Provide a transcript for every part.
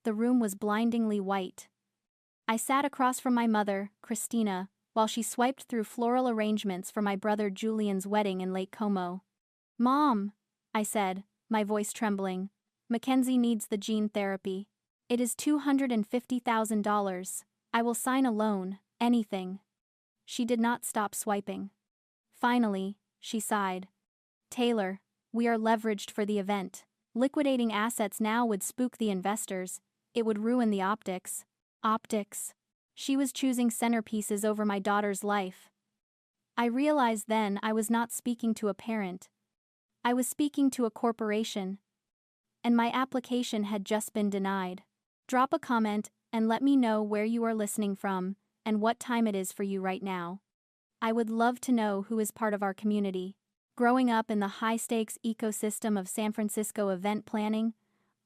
The room was blindingly white. I sat across from my mother, Christina, while she swiped through floral arrangements for my brother Julian's wedding in Lake Como. "Mom," I said, my voice trembling, "Mackenzie needs the gene therapy. It is $250,000. I will sign a loan, anything." She did not stop swiping. Finally, she sighed. "Taylor, we are leveraged for the event. Liquidating assets now would spook the investors. It would ruin the optics." Optics. She was choosing centerpieces over my daughter's life. I realized then I was not speaking to a parent. I was speaking to a corporation. And my application had just been denied. Drop a comment and let me know where you are listening from and what time it is for you right now. I would love to know who is part of our community. Growing up in the high-stakes ecosystem of San Francisco event planning,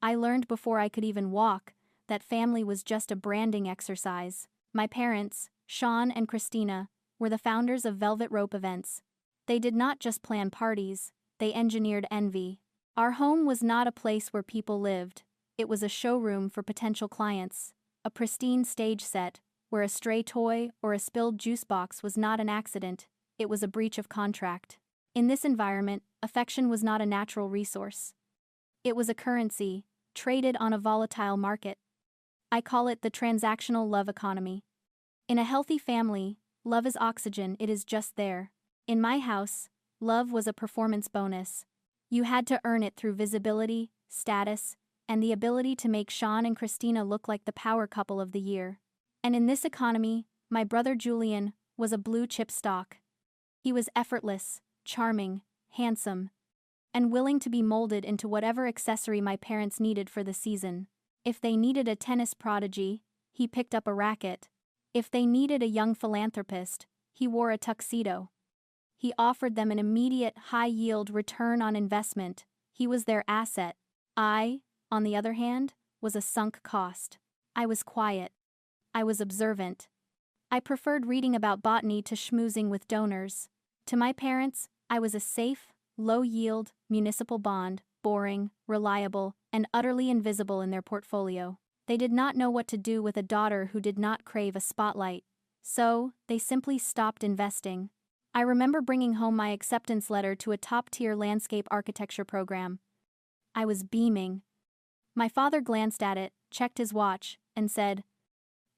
I learned before I could even walk that family was just a branding exercise. My parents, Sean and Christina, were the founders of Velvet Rope Events. They did not just plan parties, they engineered envy. Our home was not a place where people lived. It was a showroom for potential clients, a pristine stage set, where a stray toy or a spilled juice box was not an accident, it was a breach of contract. In this environment, affection was not a natural resource. It was a currency, traded on a volatile market. I call it the transactional love economy. In a healthy family, love is oxygen, it is just there. In my house, love was a performance bonus. You had to earn it through visibility, status, and the ability to make Sean and Christina look like the power couple of the year. And in this economy, my brother Julian was a blue-chip stock. He was effortless, charming, handsome, and willing to be molded into whatever accessory my parents needed for the season. If they needed a tennis prodigy, he picked up a racket. If they needed a young philanthropist, he wore a tuxedo. He offered them an immediate, high-yield return on investment. He was their asset. I, on the other hand, was a sunk cost. I was quiet. I was observant. I preferred reading about botany to schmoozing with donors. To my parents, I was a safe, low-yield, municipal bond, boring, reliable, and utterly invisible in their portfolio. They did not know what to do with a daughter who did not crave a spotlight. So, they simply stopped investing. I remember bringing home my acceptance letter to a top-tier landscape architecture program. I was beaming. My father glanced at it, checked his watch, and said,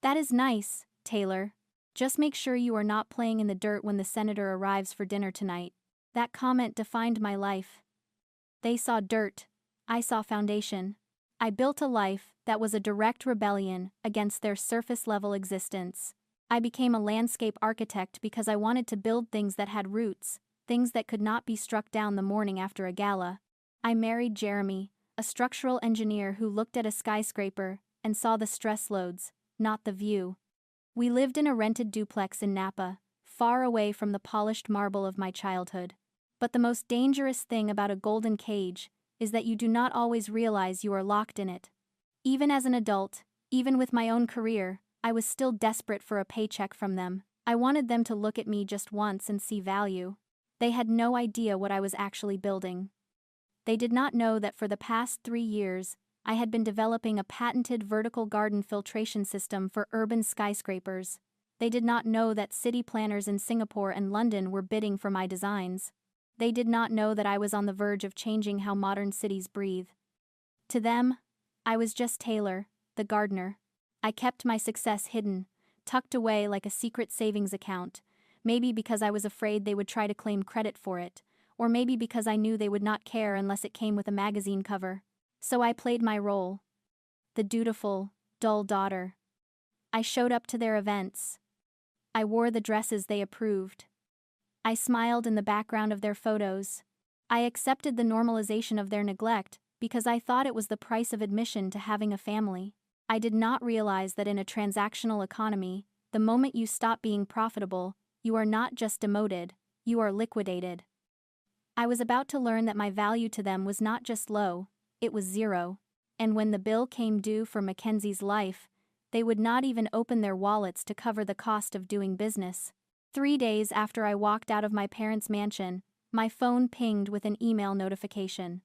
"That is nice, Taylor. Just make sure you are not playing in the dirt when the senator arrives for dinner tonight." That comment defined my life. They saw dirt. I saw foundation. I built a life that was a direct rebellion against their surface-level existence. I became a landscape architect because I wanted to build things that had roots, things that could not be struck down the morning after a gala. I married Jeremy, a structural engineer who looked at a skyscraper and saw the stress loads, not the view. We lived in a rented duplex in Napa, far away from the polished marble of my childhood. But the most dangerous thing about a golden cage is that you do not always realize you are locked in it. Even as an adult, even with my own career, I was still desperate for a paycheck from them. I wanted them to look at me just once and see value. They had no idea what I was actually building. They did not know that for the past 3 years, I had been developing a patented vertical garden filtration system for urban skyscrapers. They did not know that city planners in Singapore and London were bidding for my designs. They did not know that I was on the verge of changing how modern cities breathe. To them, I was just Taylor, the gardener. I kept my success hidden, tucked away like a secret savings account, maybe because I was afraid they would try to claim credit for it, or maybe because I knew they would not care unless it came with a magazine cover. So I played my role. The dutiful, dull daughter. I showed up to their events. I wore the dresses they approved. I smiled in the background of their photos. I accepted the normalization of their neglect because I thought it was the price of admission to having a family. I did not realize that in a transactional economy, the moment you stop being profitable, you are not just demoted, you are liquidated. I was about to learn that my value to them was not just low, it was zero. And when the bill came due for Mackenzie's life, they would not even open their wallets to cover the cost of doing business. 3 days after I walked out of my parents' mansion, my phone pinged with an email notification.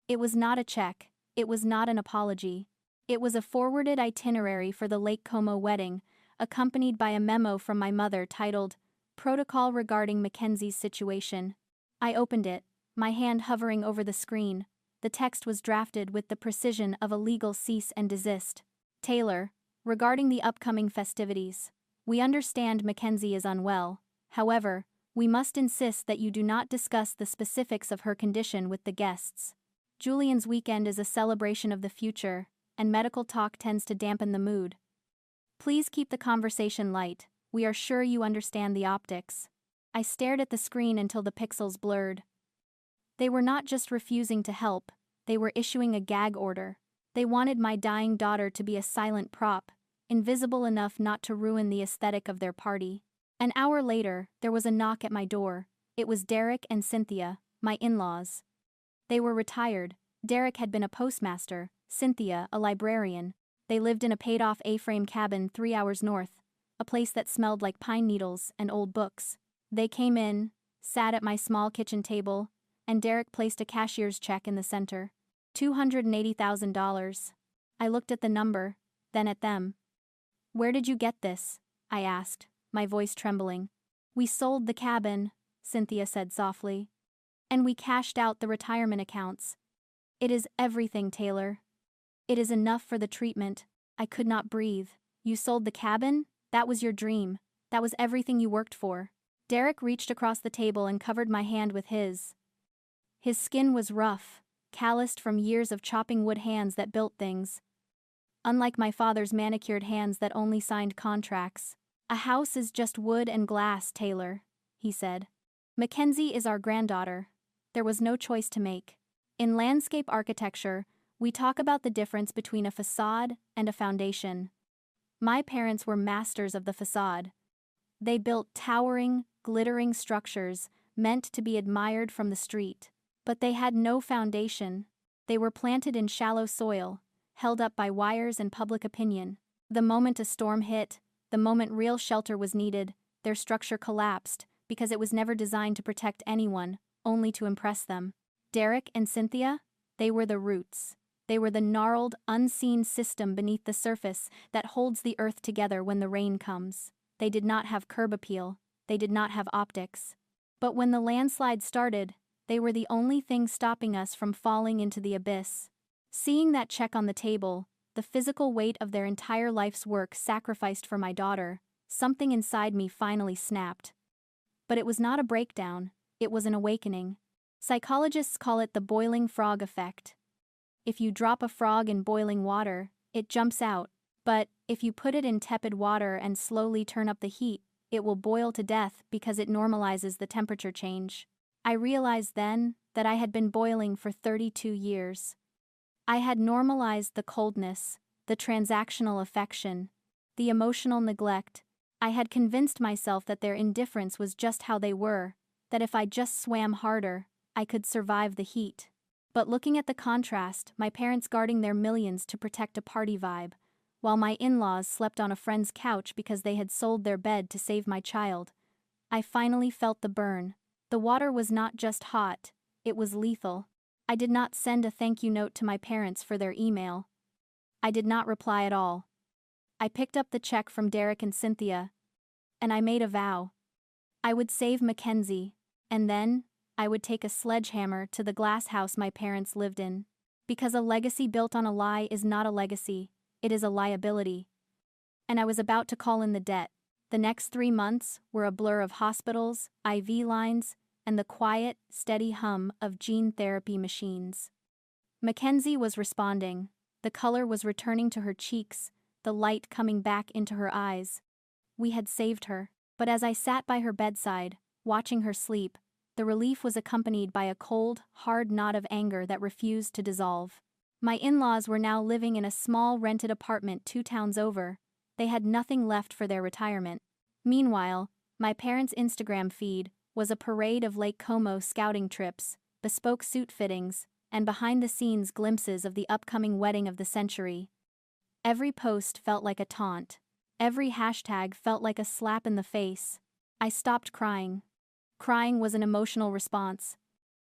It was not a check, it was not an apology. It was a forwarded itinerary for the Lake Como wedding, accompanied by a memo from my mother titled, "Protocol regarding Mackenzie's situation." I opened it, my hand hovering over the screen. The text was drafted with the precision of a legal cease and desist. Taylor, regarding the upcoming festivities. We understand Mackenzie is unwell. However, we must insist that you do not discuss the specifics of her condition with the guests. Julian's weekend is a celebration of the future, and medical talk tends to dampen the mood. Please keep the conversation light. We are sure you understand the optics. I stared at the screen until the pixels blurred. They were not just refusing to help, they were issuing a gag order. They wanted my dying daughter to be a silent prop, invisible enough not to ruin the aesthetic of their party. An hour later, there was a knock at my door. It was Derek and Cynthia, my in-laws. They were retired. Derek had been a postmaster, Cynthia a librarian. They lived in a paid-off A-frame cabin 3 hours north, a place that smelled like pine needles and old books. They came in, sat at my small kitchen table, and Derek placed a cashier's check in the center. $280,000. I looked at the number, then at them. "Where did you get this?" I asked, my voice trembling. "We sold the cabin," Cynthia said softly. "And we cashed out the retirement accounts. It is everything, Taylor. It is enough for the treatment." I could not breathe. "You sold the cabin? That was your dream. That was everything you worked for." Derek reached across the table and covered my hand with his. His skin was rough, calloused from years of chopping wood hands that built things. Unlike my father's manicured hands that only signed contracts. "A house is just wood and glass, Taylor," he said. "Mackenzie is our granddaughter. There was no choice to make. In landscape architecture, we talk about the difference between a facade and a foundation. My parents were masters of the facade. They built towering, glittering structures meant to be admired from the street. But they had no foundation. They were planted in shallow soil, held up by wires and public opinion. The moment a storm hit, the moment real shelter was needed, their structure collapsed because it was never designed to protect anyone, only to impress them. Derek and Cynthia? They were the roots. They were the gnarled, unseen system beneath the surface that holds the earth together when the rain comes. They did not have curb appeal. They did not have optics. But when the landslide started, they were the only thing stopping us from falling into the abyss. Seeing that check on the table, the physical weight of their entire life's work sacrificed for my daughter, something inside me finally snapped. But it was not a breakdown, it was an awakening. Psychologists call it the boiling frog effect. If you drop a frog in boiling water, it jumps out, but if you put it in tepid water and slowly turn up the heat, it will boil to death because it normalizes the temperature change. I realized then that I had been boiling for 32 years. I had normalized the coldness, the transactional affection, the emotional neglect. I had convinced myself that their indifference was just how they were, that if I just swam harder, I could survive the heat. But looking at the contrast, my parents guarding their millions to protect a party vibe, while my in-laws slept on a friend's couch because they had sold their bed to save my child, I finally felt the burn. The water was not just hot, it was lethal. I did not send a thank you note to my parents for their email. I did not reply at all. I picked up the check from Derek and Cynthia, and I made a vow. I would save Mackenzie, and then I would take a sledgehammer to the glass house my parents lived in. Because a legacy built on a lie is not a legacy, it is a liability. And I was about to call in the debt. The next 3 months were a blur of hospitals, IV lines, and the quiet, steady hum of gene therapy machines. Mackenzie was responding. The color was returning to her cheeks, the light coming back into her eyes. We had saved her. But as I sat by her bedside, watching her sleep, the relief was accompanied by a cold, hard knot of anger that refused to dissolve. My in-laws were now living in a small rented apartment 2 towns over. They had nothing left for their retirement. Meanwhile, my parents' Instagram feed was a parade of Lake Como scouting trips, bespoke suit fittings, and behind-the-scenes glimpses of the upcoming wedding of the century. Every post felt like a taunt. Every hashtag felt like a slap in the face. I stopped crying. Crying was an emotional response.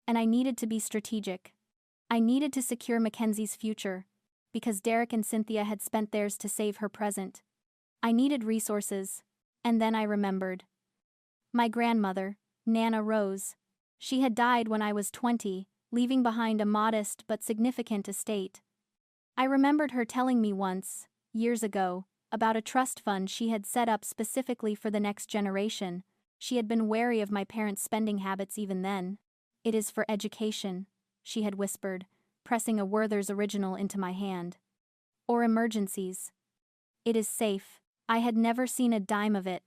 And I needed to be strategic. I needed to secure Mackenzie's future. because Derek and Cynthia had spent theirs to save her present. I needed resources. And then I remembered. My grandmother, Nana Rose. She had died when I was 20, leaving behind a modest but significant estate. I remembered her telling me once, years ago, about a trust fund she had set up specifically for the next generation. She had been wary of my parents' spending habits even then. "It is for education," she had whispered, pressing a Werther's original into my hand. "Or emergencies. It is safe." I had never seen a dime of it.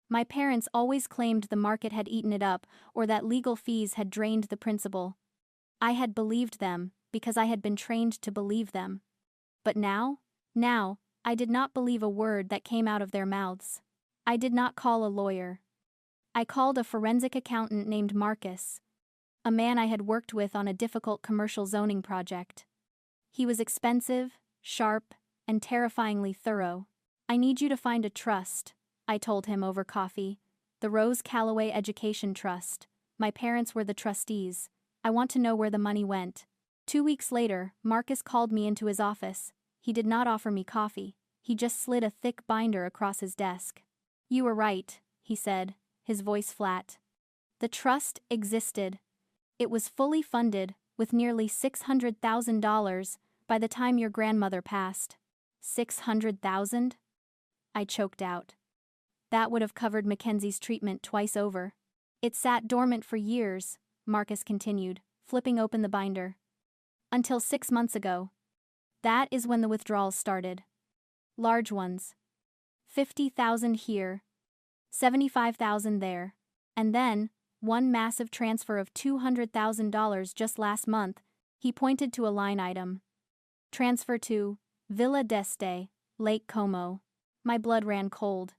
My parents always claimed the market had eaten it up or that legal fees had drained the principal. I had believed them because I had been trained to believe them. But now, I did not believe a word that came out of their mouths. I did not call a lawyer. I called a forensic accountant named Marcus, a man I had worked with on a difficult commercial zoning project. He was expensive, sharp, and terrifyingly thorough. "I need you to find a trust," I told him over coffee. "The Rose Calloway Education Trust. My parents were the trustees. I want to know where the money went." 2 weeks later, Marcus called me into his office. He did not offer me coffee. He just slid a thick binder across his desk. "You were right," he said, his voice flat. "The trust existed. It was fully funded, with nearly $600,000, by the time your grandmother passed." $600,000? I choked out. That would have covered Mackenzie's treatment twice over. "It sat dormant for years," Marcus continued, flipping open the binder. "Until 6 months ago. That is when the withdrawals started. Large ones. 50,000 here, 75,000 there. And then, one massive transfer of $200,000 just last month." He pointed to a line item. "Transfer to Villa d'Este, Lake Como." My blood ran cold.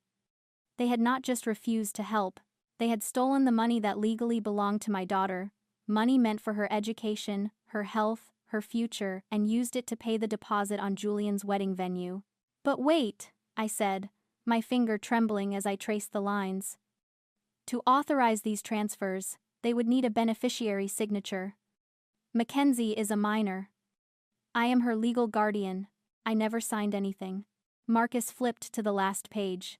They had not just refused to help, they had stolen the money that legally belonged to my daughter, money meant for her education, her health, her future, and used it to pay the deposit on Julian's wedding venue. "But wait," I said, my finger trembling as I traced the lines. "To authorize these transfers, they would need a beneficiary signature. Mackenzie is a minor. I am her legal guardian. I never signed anything." Marcus flipped to the last page.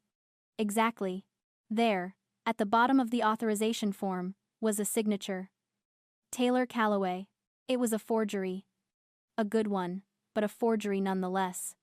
Exactly. There, at the bottom of the authorization form, was a signature. Taylor Calloway. It was a forgery. A good one, but a forgery nonetheless.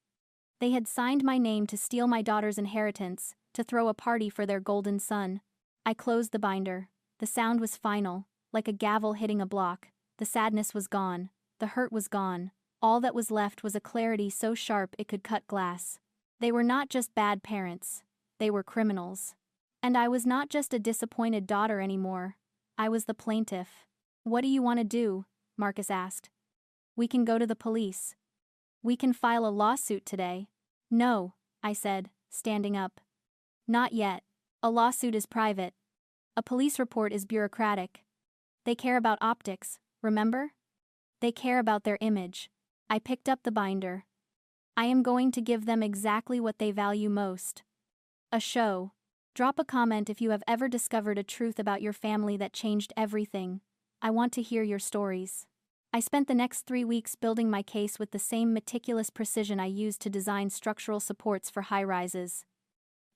They had signed my name to steal my daughter's inheritance, to throw a party for their golden son. I closed the binder. The sound was final, like a gavel hitting a block. The sadness was gone. The hurt was gone. All that was left was a clarity so sharp it could cut glass. They were not just bad parents. They were criminals. And I was not just a disappointed daughter anymore. I was the plaintiff. "What do you want to do?" Marcus asked. "We can go to the police. We can file a lawsuit today." "No," I said, standing up. "Not yet. A lawsuit is private. A police report is bureaucratic. They care about optics, remember? They care about their image." I picked up the binder. "I am going to give them exactly what they value most. A show. Drop a comment if you have ever discovered a truth about your family that changed everything. I want to hear your stories." I spent the next 3 weeks building my case with the same meticulous precision I used to design structural supports for high-rises.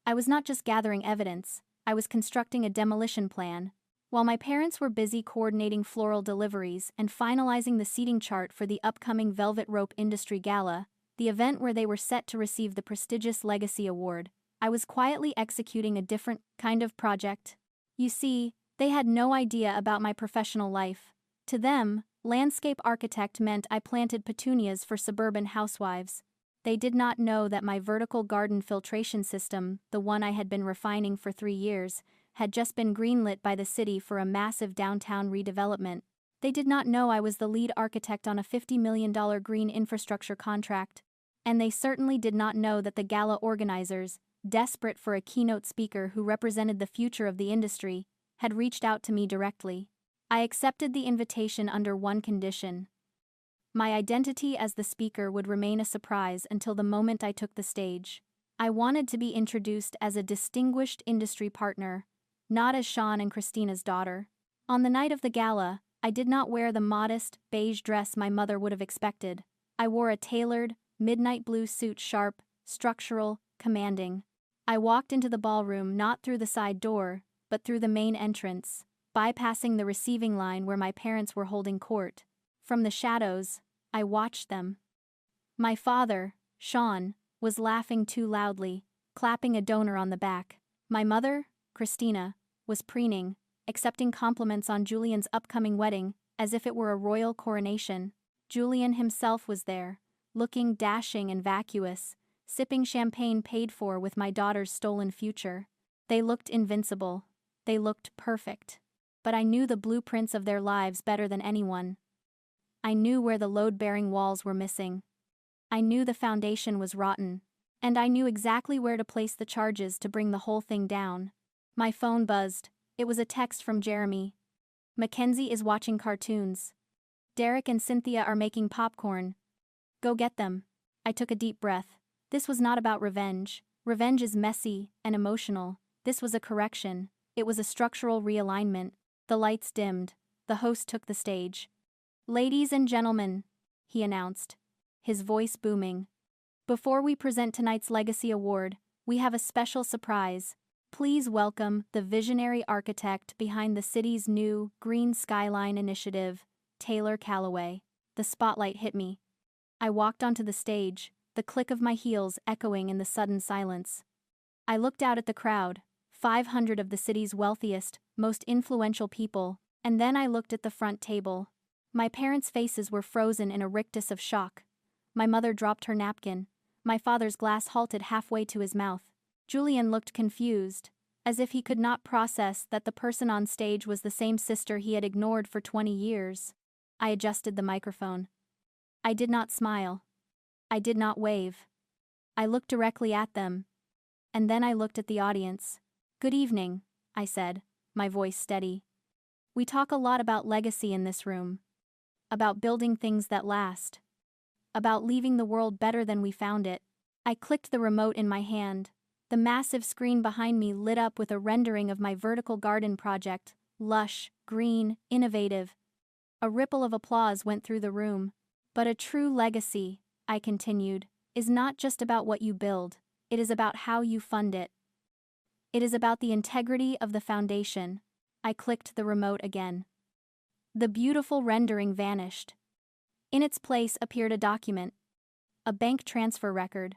I was not just gathering evidence, I was constructing a demolition plan. While my parents were busy coordinating floral deliveries and finalizing the seating chart for the upcoming Velvet Rope Industry Gala, the event where they were set to receive the prestigious Legacy Award, I was quietly executing a different kind of project. You see, they had no idea about my professional life. To them, landscape architect meant I planted petunias for suburban housewives. They did not know that my vertical garden filtration system, the one I had been refining for 3 years, had just been greenlit by the city for a massive downtown redevelopment. They did not know I was the lead architect on a $50 million green infrastructure contract. And they certainly did not know that the gala organizers, desperate for a keynote speaker who represented the future of the industry, had reached out to me directly. I accepted the invitation under one condition. My identity as the speaker would remain a surprise until the moment I took the stage. I wanted to be introduced as a distinguished industry partner, not as Sean and Christina's daughter. On the night of the gala, I did not wear the modest, beige dress my mother would have expected. I wore a tailored, midnight blue suit, sharp, structural, commanding. I walked into the ballroom not through the side door, but through the main entrance, bypassing the receiving line where my parents were holding court. From the shadows, I watched them. My father, Sean, was laughing too loudly, clapping a donor on the back. My mother, Christina, was preening, accepting compliments on Julian's upcoming wedding, as if it were a royal coronation. Julian himself was there, looking dashing and vacuous, sipping champagne paid for with my daughter's stolen future. They looked invincible. They looked perfect. But I knew the blueprints of their lives better than anyone. I knew where the load-bearing walls were missing. I knew the foundation was rotten. And I knew exactly where to place the charges to bring the whole thing down. My phone buzzed. It was a text from Jeremy. Mackenzie is watching cartoons. Derek and Cynthia are making popcorn. Go get them. I took a deep breath. This was not about revenge. Revenge is messy and emotional. This was a correction. It was a structural realignment. The lights dimmed. The host took the stage. "Ladies and gentlemen," he announced, his voice booming. "Before we present tonight's Legacy Award, we have a special surprise. Please welcome the visionary architect behind the city's new Green Skyline initiative, Taylor Calloway." The spotlight hit me. I walked onto the stage, the click of my heels echoing in the sudden silence. I looked out at the crowd, 500 of the city's wealthiest, most influential people, and then I looked at the front table. My parents' faces were frozen in a rictus of shock. My mother dropped her napkin. My father's glass halted halfway to his mouth. Julian looked confused, as if he could not process that the person on stage was the same sister he had ignored for 20 years. I adjusted the microphone. I did not smile. I did not wave. I looked directly at them. And then I looked at the audience. "Good evening," I said, my voice steady. "We talk a lot about legacy in this room. About building things that last. About leaving the world better than we found it." I clicked the remote in my hand. The massive screen behind me lit up with a rendering of my vertical garden project, lush, green, innovative. A ripple of applause went through the room. "But a true legacy," I continued, "is not just about what you build, it is about how you fund it. It is about the integrity of the foundation." I clicked the remote again. The beautiful rendering vanished. In its place appeared a document. A bank transfer record.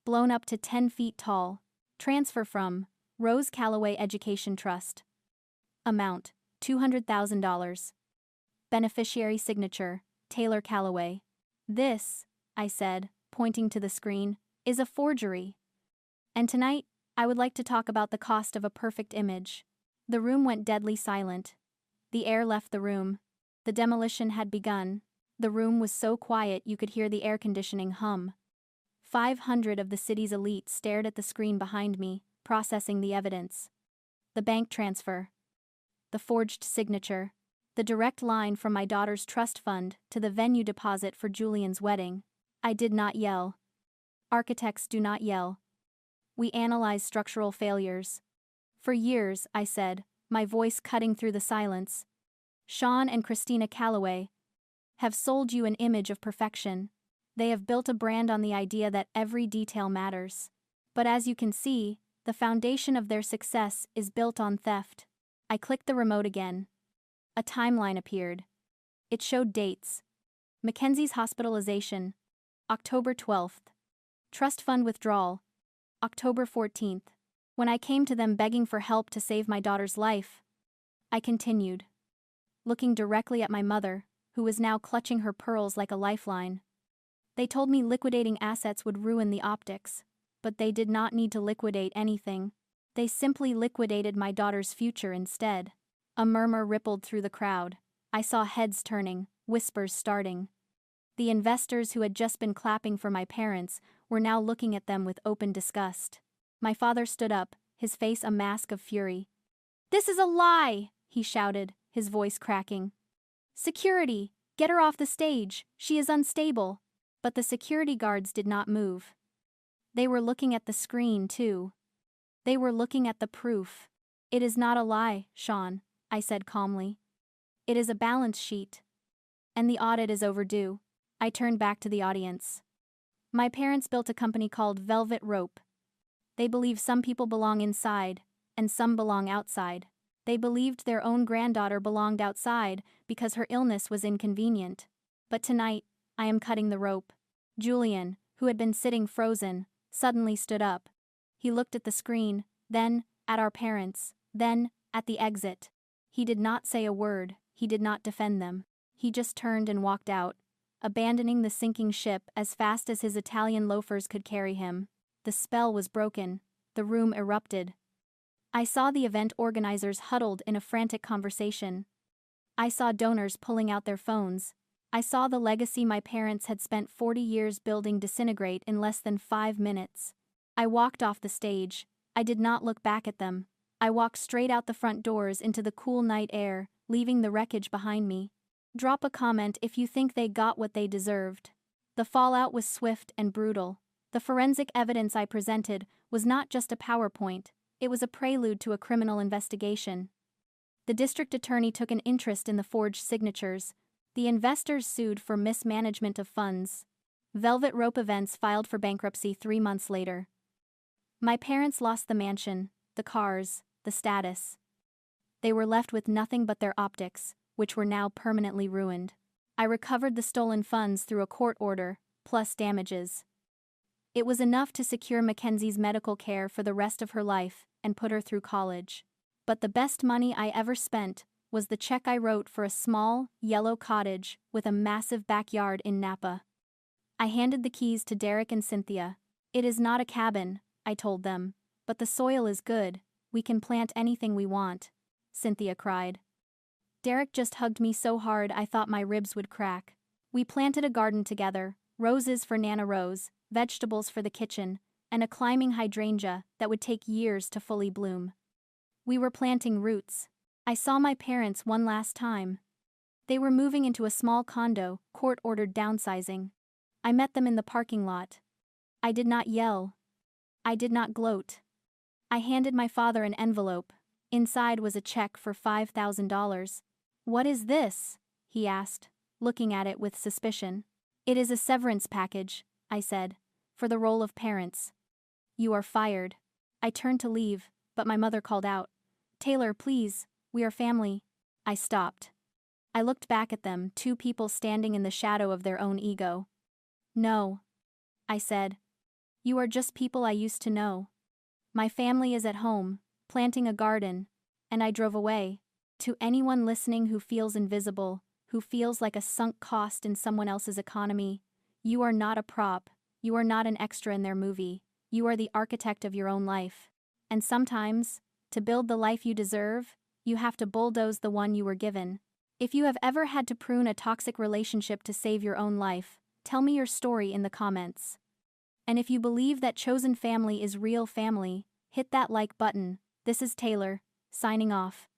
Blown up to 10 feet tall. Transfer from Rose Calloway Education Trust. Amount, $200,000. Beneficiary signature, Taylor Calloway. "This," I said, pointing to the screen, "is a forgery. And tonight, I would like to talk about the cost of a perfect image." The room went deadly silent. The air left the room. The demolition had begun. The room was so quiet you could hear the air conditioning hum. 500 of the city's elite stared at the screen behind me, processing the evidence. The bank transfer. The forged signature. The direct line from my daughter's trust fund to the venue deposit for Julian's wedding. I did not yell. Architects do not yell. We analyze structural failures. "For years," I said, my voice cutting through the silence, "Sean and Christina Calloway have sold you an image of perfection. They have built a brand on the idea that every detail matters. But as you can see, the foundation of their success is built on theft." I clicked the remote again. A timeline appeared. It showed dates. Mackenzie's hospitalization, October 12th. Trust fund withdrawal, October 14th. When I came to them begging for help to save my daughter's life, I continued, looking directly at my mother, who was now clutching her pearls like a lifeline. "They told me liquidating assets would ruin the optics, but they did not need to liquidate anything. They simply liquidated my daughter's future instead." A murmur rippled through the crowd. I saw heads turning, whispers starting. The investors who had just been clapping for my parents were now looking at them with open disgust. My father stood up, his face a mask of fury. "This is a lie!" he shouted, his voice cracking. "Security! Get her off the stage! She is unstable!" But the security guards did not move. They were looking at the screen, too. They were looking at the proof. "It is not a lie, Sean," I said calmly. "It is a balance sheet. And the audit is overdue." I turned back to the audience. My parents built a company called Velvet Rope. They believe some people belong inside, and some belong outside. They believed their own granddaughter belonged outside because her illness was inconvenient. But tonight, I am cutting the rope. Julian, who had been sitting frozen, suddenly stood up. He looked at the screen, then at our parents, then at the exit. He did not say a word, he did not defend them. He just turned and walked out, abandoning the sinking ship as fast as his Italian loafers could carry him. The spell was broken. The room erupted. I saw the event organizers huddled in a frantic conversation. I saw donors pulling out their phones. I saw the legacy my parents had spent 40 years building disintegrate in less than 5 minutes. I walked off the stage. I did not look back at them. I walked straight out the front doors into the cool night air, leaving the wreckage behind me. Drop a comment if you think they got what they deserved. The fallout was swift and brutal. The forensic evidence I presented was not just a PowerPoint, it was a prelude to a criminal investigation. The district attorney took an interest in the forged signatures. The investors sued for mismanagement of funds. Velvet Rope Events filed for bankruptcy 3 months later. My parents lost the mansion, the cars, the status. They were left with nothing but their optics, which were now permanently ruined. I recovered the stolen funds through a court order, plus damages. It was enough to secure Mackenzie's medical care for the rest of her life and put her through college. But the best money I ever spent was the check I wrote for a small, yellow cottage with a massive backyard in Napa. I handed the keys to Derek and Cynthia. It is not a cabin, I told them, but the soil is good, we can plant anything we want, Cynthia cried. Derek just hugged me so hard I thought my ribs would crack. We planted a garden together, roses for Nana Rose, vegetables for the kitchen, and a climbing hydrangea that would take years to fully bloom. We were planting roots. I saw my parents one last time. They were moving into a small condo, court-ordered downsizing. I met them in the parking lot. I did not yell. I did not gloat. I handed my father an envelope. Inside was a check for $5,000. "What is this?" he asked, looking at it with suspicion. "It is a severance package," I said, "for the role of parents. You are fired." I turned to leave, but my mother called out, "Taylor, please, we are family." I stopped. I looked back at them, 2 people standing in the shadow of their own ego. "No," I said. "You are just people I used to know. My family is at home, planting a garden," and I drove away. To anyone listening who feels invisible, who feels like a sunk cost in someone else's economy, you are not a prop, you are not an extra in their movie, you are the architect of your own life. And sometimes, to build the life you deserve, you have to bulldoze the one you were given. If you have ever had to prune a toxic relationship to save your own life, tell me your story in the comments. And if you believe that chosen family is real family, hit that like button. This is Taylor, signing off.